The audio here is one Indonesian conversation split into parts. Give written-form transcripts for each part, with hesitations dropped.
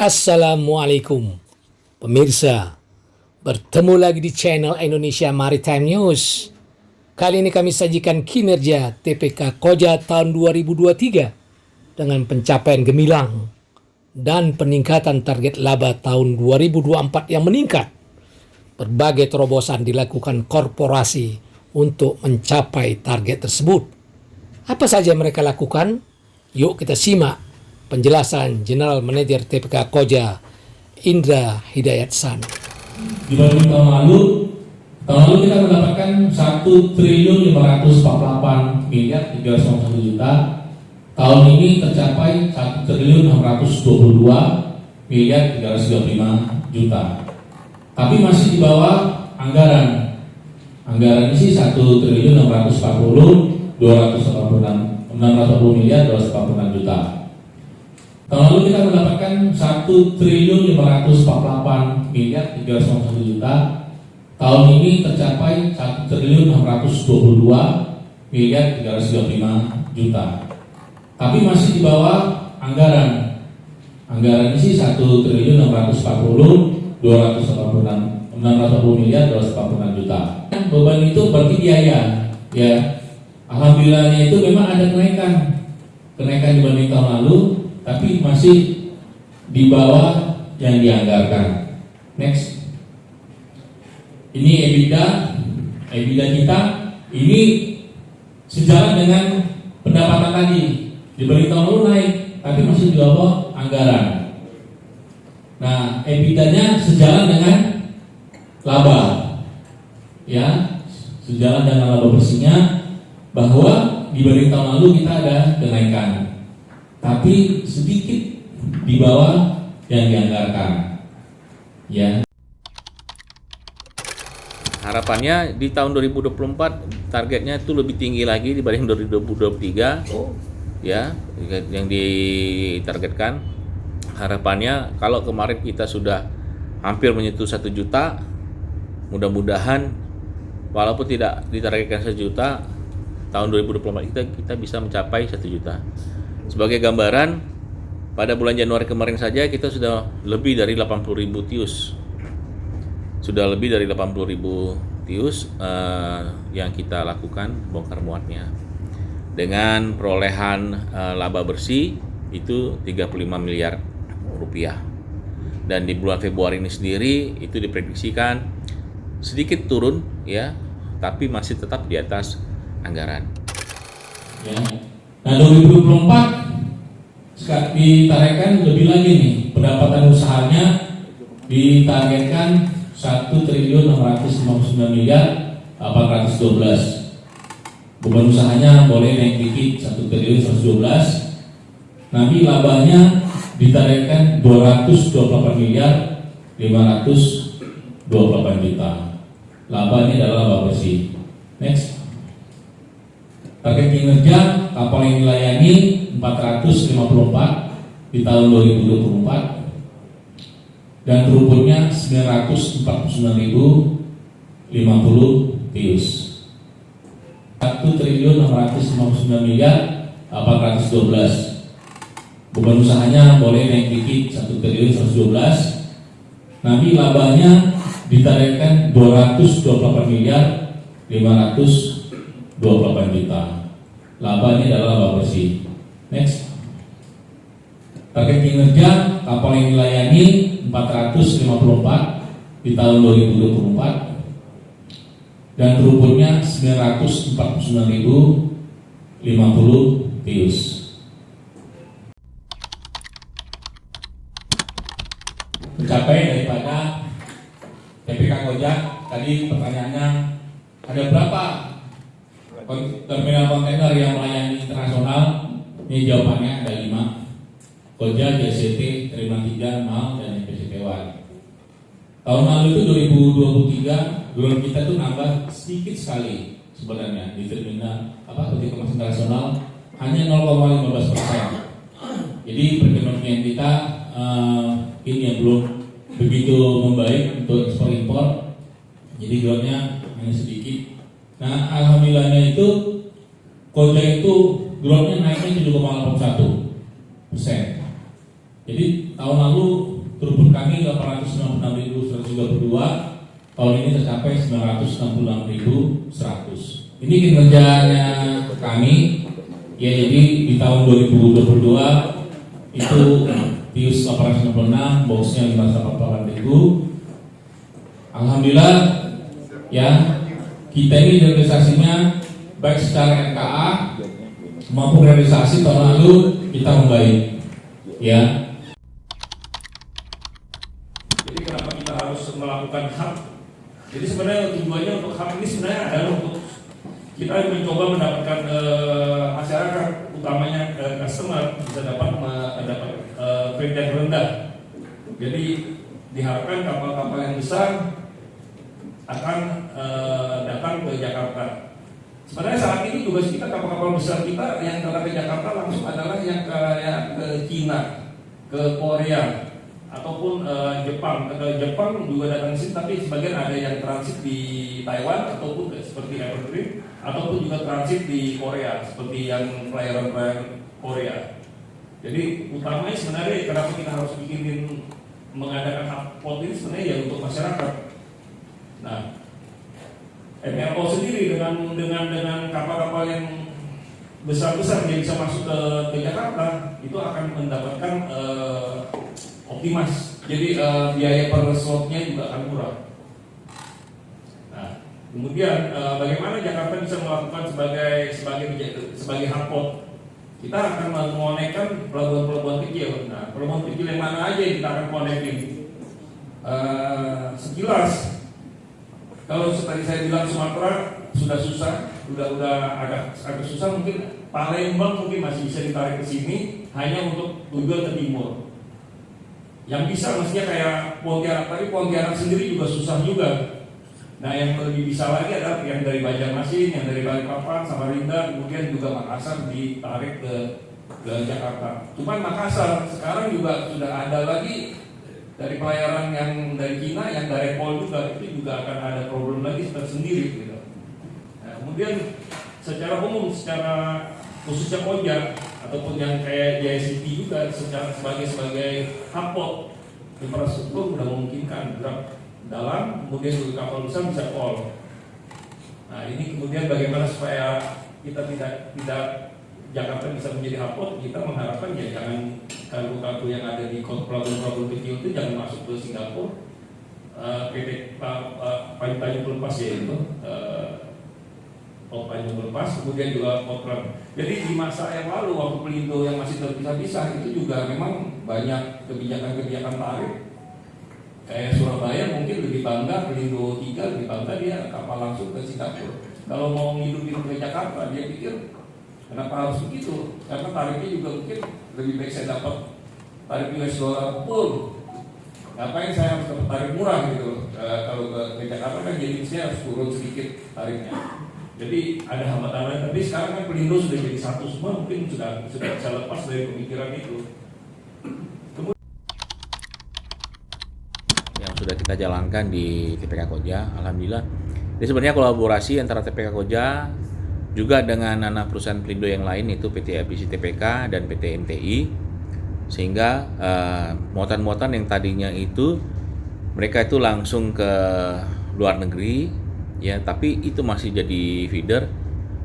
Assalamualaikum pemirsa, bertemu lagi di channel Indonesia Maritime News. Kali ini kami sajikan kinerja TPK Koja tahun 2023 dengan pencapaian gemilang dan peningkatan target laba tahun 2024 yang meningkat. Berbagai terobosan dilakukan korporasi untuk mencapai target tersebut. Apa saja mereka lakukan? Yuk kita simak penjelasan General Manager TPK Koja, Indra Hidayatsan. Dibanding tahun lalu kita mendapatkan 1.548 miliar 391 juta. Tahun ini tercapai 1.622 miliar 335 juta. Tapi masih di bawah anggaran. Anggaran ini sih 1.640 miliar 246 juta. Tahun lalu kita mendapatkan 1.548 miliar 391 juta. Tahun ini tercapai 1.622 miliar 335 juta. Tapi masih di bawah anggaran. Anggaran ini sih 1.640 miliar 246 juta. Beban itu berarti biaya, ya. Alhamdulillahnya itu memang ada kenaikan dibanding tahun lalu, tapi masih di bawah yang dianggarkan. Next. Ini EBITDA kita ini sejalan dengan pendapatan tadi. Dibanding tahun lalu naik, tapi masih di bawah anggaran. Nah, EBITDA-nya sejalan dengan laba, ya, sejalan dengan laba bersihnya, bahwa dibanding tahun lalu kita ada kenaikan, tapi sedikit di bawah yang dianggarkan, ya. Harapannya di tahun 2024 targetnya itu lebih tinggi lagi dibanding 2023, ya, yang ditargetkan. Harapannya kalau kemarin kita sudah hampir menyentuh 1 juta, mudah-mudahan walaupun tidak ditargetkan 1 juta, tahun 2024 kita bisa mencapai 1 juta. Sebagai gambaran, pada bulan Januari kemarin saja kita sudah lebih dari 80.000 TEUs. Sudah lebih dari 80.000 TEUs yang kita lakukan bongkar muatnya. Dengan perolehan laba bersih itu 35 miliar rupiah. Dan di bulan Februari ini sendiri itu diprediksikan sedikit turun, ya, tapi masih tetap di atas anggaran. Ya. Nah, 2024 ditargetkan lebih lagi nih, pendapatan usahanya ditargetkan 1.659 miliar 812. Beban usahanya boleh naik dikit 1.112. Nanti labanya ditargetkan 228 miliar 528 juta. Laba ini adalah laba bersih. Next. Target kinerja kapal yang dilayani 454 di tahun 2024 dan throughputnya 949.050 TEUs. 1.659 miliar 812. Beban usahanya boleh naik dikit 1.112. Nanti labanya ditargetkan 228 miliar 528 juta. Laba ini adalah laba bersih. Next. Target kinerja kapal yang dilayani 454 di tahun 2024 dan throughputnya 949.050 TEUs. Mencapai daripada TPK Koja, tadi pertanyaannya ada berapa terminal kontainer yang melayani internasional? Ini jawabannya ada 5. Koja, JCT, Terminal 3, MAL, dan PCTY. Tahun lalu itu 2023 drone kita tuh nambah sedikit sekali sebenarnya di terminal peti kemas internasional, hanya 0,15%. Jadi perekonomian kita ini yang belum begitu membaik untuk ekspor impor. Jadi drone-nya hanya sedikit. Nah, alhamdulillahnya itu Koja itu drone-nya naiknya 7,81%. Jadi tahun lalu throughput kami 896.132, tahun ini tercapai 966.100. Ini kinerjanya kami, ya jadi di tahun 2022 itu Pius 896, boxnya 588.000. Alhamdulillah ya, kita ini realisasinya baik secara NKA maupun realisasi tahun lalu kita membaik ya. Jadi kenapa kita harus melakukan hub? Jadi sebenarnya tujuannya untuk hub ini sebenarnya adalah untuk kita mencoba mendapatkan masyarakat, utamanya customer, bisa dapat kredit yang rendah. Jadi diharapkan kapal-kapal yang besar akan datang ke Jakarta. Sebenarnya saat ini juga kita kapal-kapal besar kita yang datang ke Jakarta langsung adalah yang ke Cina, ke Korea, ataupun Jepang. Ke Jepang juga datang sini, tapi sebagian ada yang transit di Taiwan ataupun seperti Evergreen, ataupun juga transit di Korea seperti yang pelayaran Korea. Jadi utamanya sebenarnya kenapa kita harus mengadakan hotpot ini sebenarnya ya untuk masyarakat. Nah, MRO sendiri dengan kapal-kapal yang besar-besar yang bisa masuk ke Jakarta itu akan mendapatkan optimas. Jadi biaya per slotnya juga akan murah. Nah, kemudian bagaimana Jakarta bisa melakukan sebagai hotpot? Kita akan mengonekkan pelabuhan-pelabuhan kecil. Nah, pelabuhan kecil yang mana aja yang kita akan konekin? Sekilas, kalau seperti saya bilang Sumatera sudah susah, udah agak susah. Mungkin Palembang mungkin masih bisa ditarik ke sini hanya untuk tujuan ke timur. Yang bisa mestinya kayak Pontianak, tapi Pontianak sendiri juga susah juga. Nah, yang lebih bisa lagi adalah yang dari Banjarmasin, yang dari Balikpapan, Samarinda, kemudian juga Makassar ditarik ke Jakarta. Cuman Makassar sekarang juga sudah ada lagi dari pelayaran yang dari Cina, yang dari Pol juga, itu juga akan ada problem lagi tersendiri gitu. Nah, kemudian secara umum, secara khususnya Koja ataupun yang kayak JSCT juga sebagai hubpot infrastruktur sudah memungkinkan gerak dalam, kemudian juga kapal besar bisa call. Nah, ini kemudian bagaimana supaya kita tidak Jakarta bisa menjadi hubpot, kita mengharapkan ya jangan kargo-kargo yang ada di pelabuhan-pelabuhan kecil itu jangan masuk ke Singapura. PT Tanjung Pelepas ya itu, Tanjung Pelepas, kemudian juga Portland. Jadi di masa yang lalu waktu Pelindo yang masih terpisah-pisah itu juga memang banyak kebijakan-kebijakan tarif. Kayak Surabaya mungkin lebih bangga, Pelindo 3 lebih bangga dia kapal langsung ke Singapura. Kalau mau ngidupin ke Jakarta, dia pikir kenapa harus begitu? Karena tarifnya juga mungkin lebih baik saya dapat tarif US dollar full. Ngapain saya harus dapat tarif murah gitu? Kalau ke Jakarta kan jadi saya harus turun sedikit tarifnya. Jadi ada hambatan lain. Tapi sekarang kan Pelindo sudah jadi satu semua, mungkin sudah bisa lepas dari pemikiran itu. Sudah kita jalankan di TPK Koja, alhamdulillah. Ini sebenarnya kolaborasi antara TPK Koja juga dengan anak perusahaan Pelindo yang lain, itu PT ABC TPK dan PT MTI, sehingga muatan-muatan yang tadinya itu mereka itu langsung ke luar negeri ya, tapi itu masih jadi feeder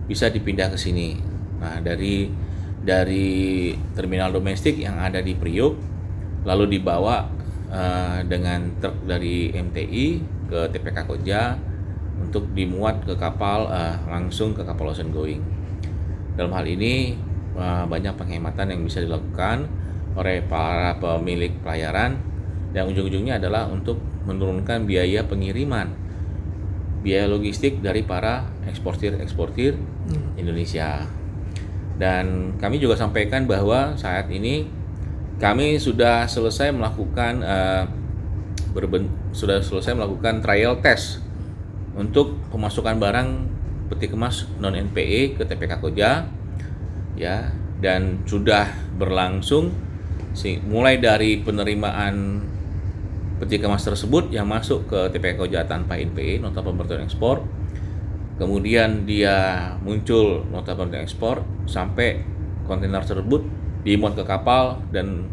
bisa dipindah ke sini. Nah, dari terminal domestik yang ada di Priuk lalu dibawa dengan truk dari MTI ke TPK Koja untuk dimuat ke kapal, langsung ke kapal ocean going. Dalam hal ini banyak penghematan yang bisa dilakukan oleh para pemilik pelayaran, dan ujung-ujungnya adalah untuk menurunkan biaya pengiriman, biaya logistik dari para eksportir Indonesia. Dan kami juga sampaikan bahwa saat ini kami sudah selesai melakukan trial test untuk pemasukan barang peti kemas non NPE ke TPK Koja ya, dan sudah berlangsung mulai dari penerimaan peti kemas tersebut yang masuk ke TPK Koja tanpa NPE, nota pemberitahuan ekspor. Kemudian dia muncul nota pemberitahuan ekspor sampai kontainer tersebut dimuat ke kapal dan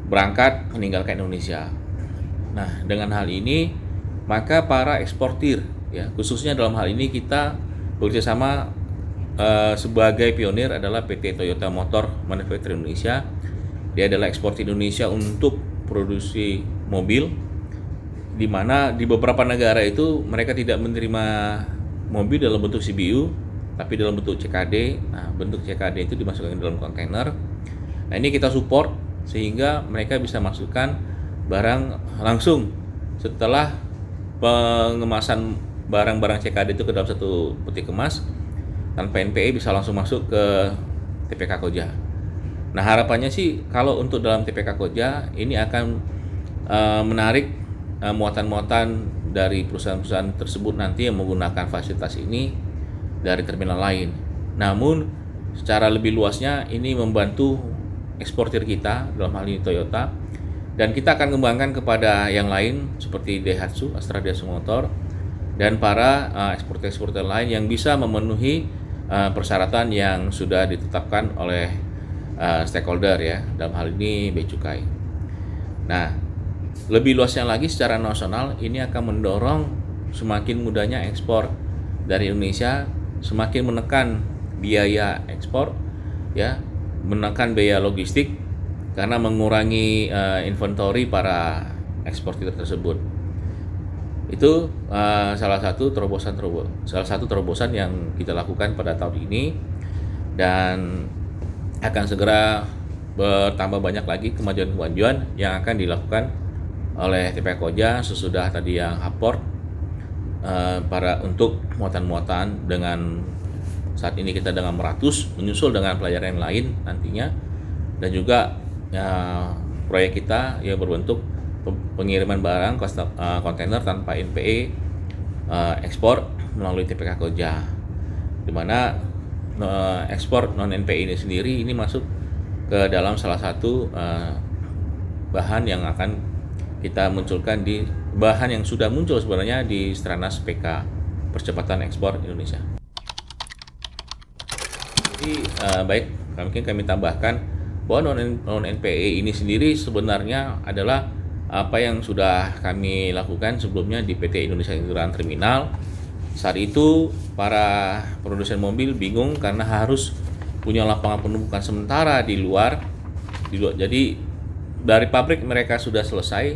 berangkat meninggalkan Indonesia. Nah, dengan hal ini maka para eksportir, ya, khususnya dalam hal ini kita bekerjasama sebagai pionir adalah PT Toyota Motor Manufacturing Indonesia. Dia adalah eksportir Indonesia untuk produksi mobil, di mana di beberapa negara itu mereka tidak menerima mobil dalam bentuk CBU, tapi dalam bentuk CKD. Nah, bentuk CKD itu dimasukkan ke dalam kontainer. Nah, ini kita support sehingga mereka bisa masukkan barang langsung setelah pengemasan barang-barang CKD itu ke dalam satu peti kemas tanpa NPE bisa langsung masuk ke TPK Koja. Nah, harapannya sih kalau untuk dalam TPK Koja ini akan menarik muatan-muatan dari perusahaan-perusahaan tersebut nanti yang menggunakan fasilitas ini dari terminal lain. Namun secara lebih luasnya ini membantu eksportir kita, dalam hal ini Toyota, dan kita akan kembangkan kepada yang lain seperti Daihatsu, Astra Daihatsu Motor, dan para eksportir-eksportir lain yang bisa memenuhi persyaratan yang sudah ditetapkan oleh stakeholder, ya, dalam hal ini Bea Cukai. Nah, lebih luasnya lagi secara nasional ini akan mendorong semakin mudahnya ekspor dari Indonesia, semakin menekan biaya ekspor, ya, menekan biaya logistik karena mengurangi inventory para eksportir tersebut. Itu salah satu terobosan yang kita lakukan pada tahun ini, dan akan segera bertambah banyak lagi kemajuan-kemajuan yang akan dilakukan oleh TPK Koja sesudah tadi yang haport para untuk muatan-muatan. Dengan saat ini kita dengan meratus, menyusul dengan pelayaran lain nantinya, dan juga proyek kita ya berbentuk pengiriman barang kontainer tanpa NPE ekspor melalui TPK Koja, di mana ekspor non NPE ini sendiri ini masuk ke dalam salah satu bahan yang akan kita munculkan di bahan yang sudah muncul sebenarnya di Stranas PK Percepatan Ekspor Indonesia. Jadi baik, mungkin kami tambahkan bahwa non NPE ini sendiri sebenarnya adalah apa yang sudah kami lakukan sebelumnya di PT Indonesia Integrated Terminal. Saat itu para produsen mobil bingung karena harus punya lapangan penumpukan sementara di luar. Jadi dari pabrik mereka sudah selesai,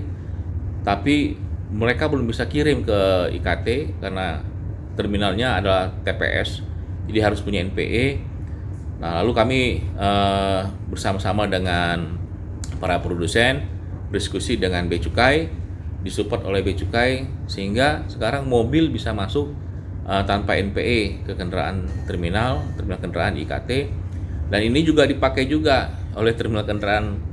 tapi mereka belum bisa kirim ke IKT karena terminalnya adalah TPS, jadi harus punya NPE. Nah, lalu kami bersama-sama dengan para produsen berdiskusi dengan Bea Cukai, disupport oleh Bea Cukai, sehingga sekarang mobil bisa masuk tanpa NPE ke terminal kendaraan IKT, dan ini juga dipakai juga oleh terminal kendaraan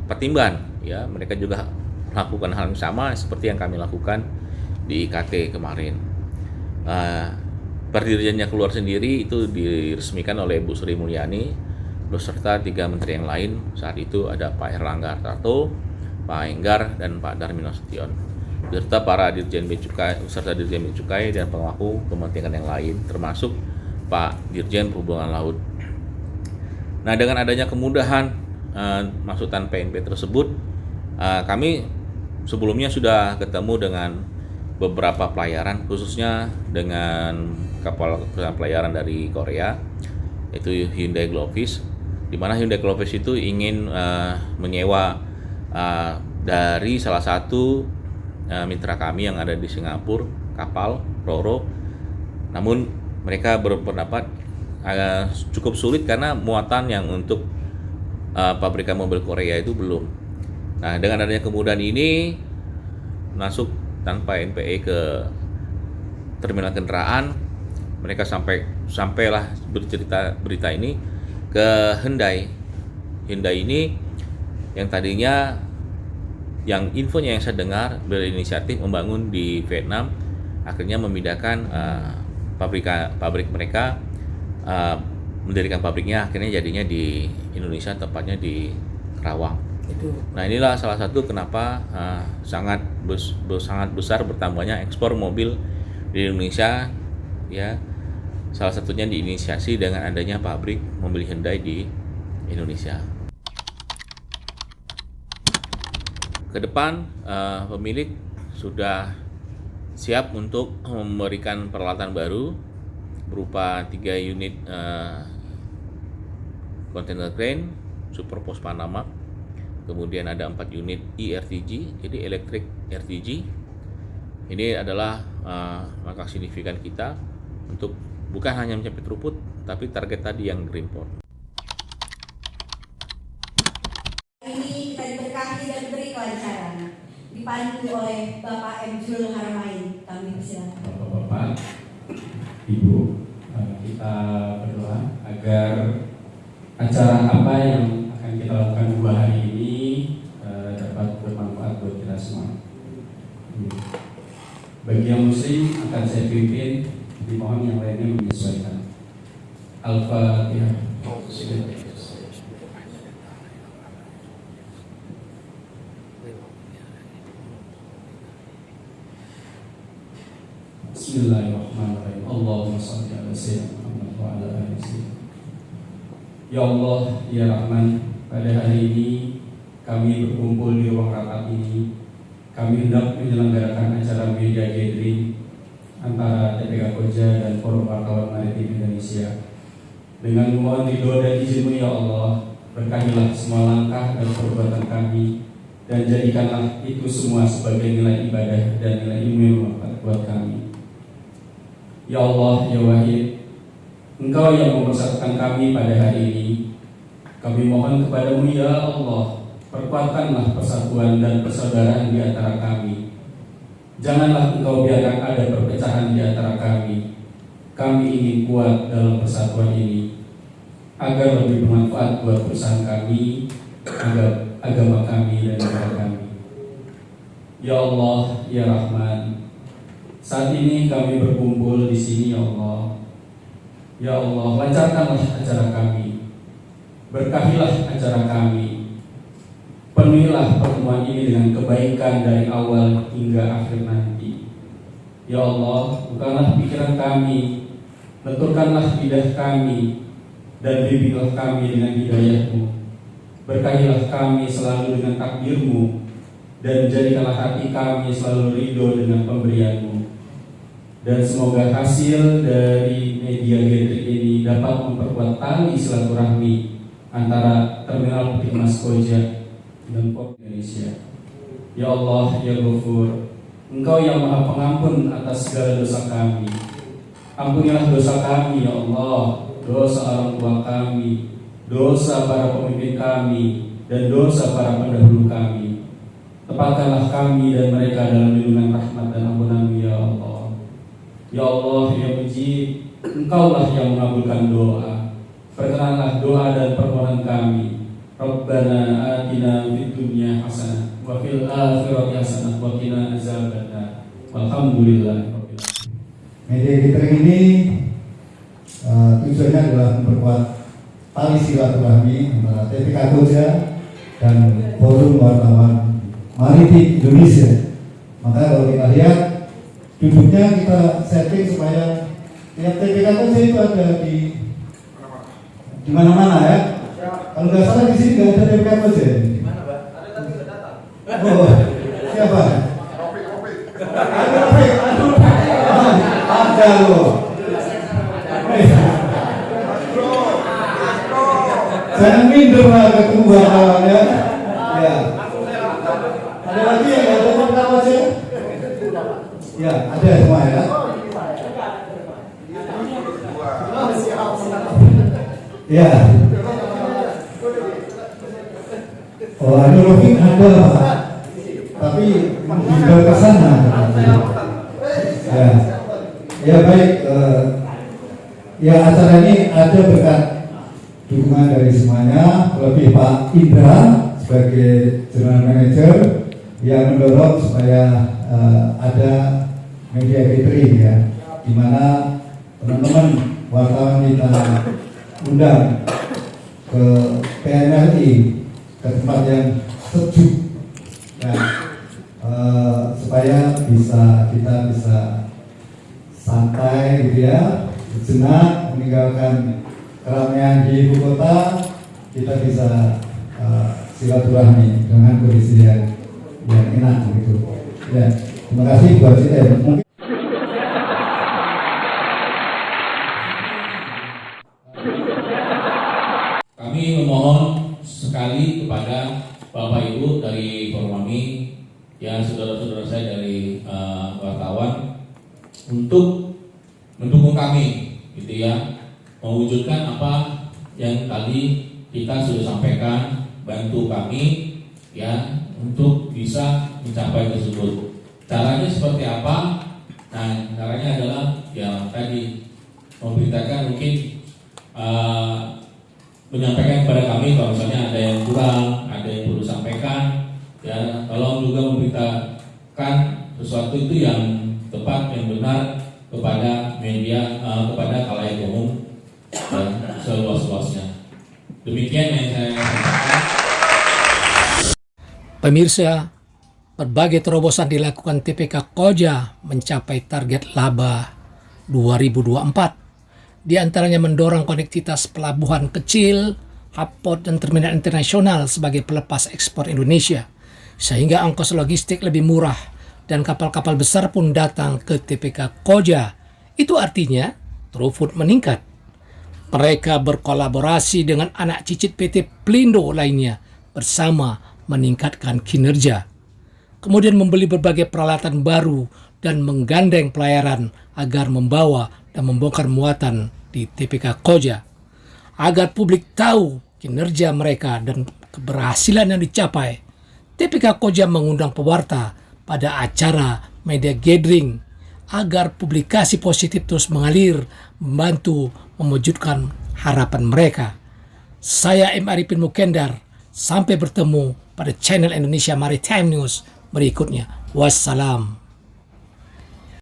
Patimban, ya, mereka juga melakukan hal yang sama seperti yang kami lakukan di IKT kemarin. Perdirjennya keluar sendiri itu diresmikan oleh Bu Sri Mulyani beserta 3 menteri yang lain. Saat itu ada Pak Erlangga Hartarto, Pak Enggar, dan Pak Darmin Nasution, serta para dirjen Bea Cukai dan pemangku kepentingan yang lain, termasuk Pak Dirjen Perhubungan Laut. Nah, dengan adanya kemudahan masukan PNP tersebut, kami sebelumnya sudah ketemu dengan beberapa pelayaran, khususnya dengan kapal pelayaran dari Korea, yaitu Hyundai Glovis, di mana Hyundai Glovis itu ingin menyewa dari salah satu mitra kami yang ada di Singapura, kapal Roro. Namun mereka berpendapat cukup sulit karena muatan yang untuk pabrikan mobil Korea itu belum. Nah, dengan adanya kemudahan ini masuk tanpa NPE ke terminal kendaraan, mereka sampailah berita ini ke Hyundai. Hyundai ini yang tadinya infonya yang saya dengar berinisiatif membangun di Vietnam, akhirnya memindahkan pabrik mereka, mendirikan pabriknya akhirnya jadinya di Indonesia, tepatnya di Karawang. Nah, inilah salah satu kenapa sangat besar bertambahnya ekspor mobil di Indonesia, ya. Salah satunya diinisiasi dengan adanya pabrik mobil Hyundai di Indonesia. ke depan pemilik sudah siap untuk memberikan peralatan baru berupa 3 unit container crane Super Post Panama, kemudian ada 4 unit ERTG, jadi electric RTG. Ini adalah langkah signifikan kita untuk bukan hanya mencapai throughput, tapi target tadi yang green port. Ini kita diberkahi dan diberi kelancaran, dipandu oleh Bapak M. Jul Haramain. Kami persilakan. Bapak-bapak, Ibu, kita berdoa agar acara apa yang akan kita lakukan 2 hari ini dapat bermanfaat buat kita semua. Bagi yang muslim akan saya pimpin, dimohon yang lainnya menyesuaikan. Al-Fatihah. Bismillahirrahmanirrahim. Allahumma shalli ala sayyidina Muhammad wa ala ali sayyidina. Ya Allah, ya Rahman, pada hari ini kami berkumpul di ruang rapat ini. Kami hendak menyelenggarakan acara media gathering antara TPK Koja dan Forum Wartawan Maritim Indonesia. Dengan memohon ridho dan izin-Mu ya Allah, berkahilah semua langkah dan perbuatan kami, dan jadikanlah itu semua sebagai nilai ibadah dan nilai ilmu yang bermanfaat buat kami. Ya Allah, ya Wahid, Engkau yang mempersatukan kami pada hari ini. Kami mohon kepada-Mu ya Allah, perkuatkanlah persatuan dan persaudaraan di antara kami. Janganlah Engkau biarkan ada perpecahan di antara kami. Kami ingin kuat dalam persatuan ini, agar lebih bermanfaat buat perusahaan kami, agama kami, dan negara kami. Ya Allah, ya Rahman, saat ini kami berkumpul di sini ya Allah. Ya Allah, lancarkanlah acara kami, berkahilah acara kami. Penuhilah pertemuan ini dengan kebaikan dari awal hingga akhir nanti. Ya Allah, bukalah pikiran kami, lenturkanlah lidah kami, dan bimbinglah kami dengan hidayah-Mu. Berkahilah kami selalu dengan takdir-Mu, dan jadikanlah hati kami selalu ridho dengan pemberian-Mu. Dan semoga hasil dari media gathering ini dapat memperkuat tali silaturahmi antara Terminal Peti Kemas Koja dan Port Indonesia. Ya Allah, ya Ghafur, Engkau yang Maha Pengampun atas segala dosa kami. Ampunilah dosa kami ya Allah, dosa orang tua kami, dosa para pemimpin kami, dan dosa para pendahulu kami. Tepatkanlah kami dan mereka dalam lindungan rahmat dan ampunan-Mu ya Allah. Ya Allah, ya Mujib, Engkaulah yang mengabulkan doa. Perkenanlah doa dan permohonan kami. Rabbana atina fid dunya hasanah wa fil akhirati hasanah wa qina azabannar. Walhamdulillah. Media gathering ini tujuannya adalah memperkuat tali silaturahmi antara TPK Koja dan Forum Wartawan Maritim Indonesia. Maka kalau kita lihat duduknya kita setting supaya tiap TPK Koja itu ada di mana-mana ya. Kalau nggak salah di sini nggak ada TPK Koja. Di mana, Pak? Ada tapi nggak datang. Oh, siapa? Ada loh. Jangan minder lah ketemu wartawan ya. Ya. Ada lagi yang nggak ada TPK Koja? Ya, ada semua ya. Ya. Oh, ada login ada Pak. Tapi menghindar ke sana. Ya. Ya baik. Ya acara ini ada berkat dukungan dari semuanya, lebih Pak Indra sebagai General Manager yang mendorong supaya ada media gathering ya, di mana teman-teman wartawan kita undang ke PNLI, ke tempat yang sejuk ya, supaya kita bisa santai gitu ya, sejenak meninggalkan keramaian di ibu kota, kita bisa silaturahmi dengan kondisi yang yang enak gitu. Ya, terima kasih buat mungkin Kami memohon sekali kepada Bapak Ibu dari Formami, ya saudara-saudara saya dari wartawan untuk mendukung kami, gitu ya, mewujudkan apa yang tadi kita sudah sampaikan, bantu kami ya untuk bisa mencapai tersebut. Caranya seperti apa? Nah, caranya adalah ya tadi memberitakan mungkin menyampaikan kepada kami kalau misalnya ada yang kurang, ada yang perlu sampaikan, ya tolong juga memberitakan sesuatu itu yang tepat, yang benar kepada media, kepada khalayak umum dan seluas-luasnya. Demikian yang saya sampaikan. Pemirsa, berbagai terobosan dilakukan TPK Koja mencapai target laba 2024. Di antaranya mendorong konektivitas pelabuhan kecil, hub port dan terminal internasional sebagai pelepas ekspor Indonesia, sehingga ongkos logistik lebih murah dan kapal-kapal besar pun datang ke TPK Koja. Itu artinya throughput meningkat. Mereka berkolaborasi dengan anak cicit PT Pelindo lainnya bersama meningkatkan kinerja. Kemudian membeli berbagai peralatan baru dan menggandeng pelayaran agar membawa dan membongkar muatan di TPK Koja. Agar publik tahu kinerja mereka dan keberhasilan yang dicapai, TPK Koja mengundang pewarta pada acara media gathering agar publikasi positif terus mengalir, membantu mewujudkan harapan mereka. Saya M. Arifin Mukendar, sampai bertemu pada channel Indonesia Maritime News berikutnya. Wassalam.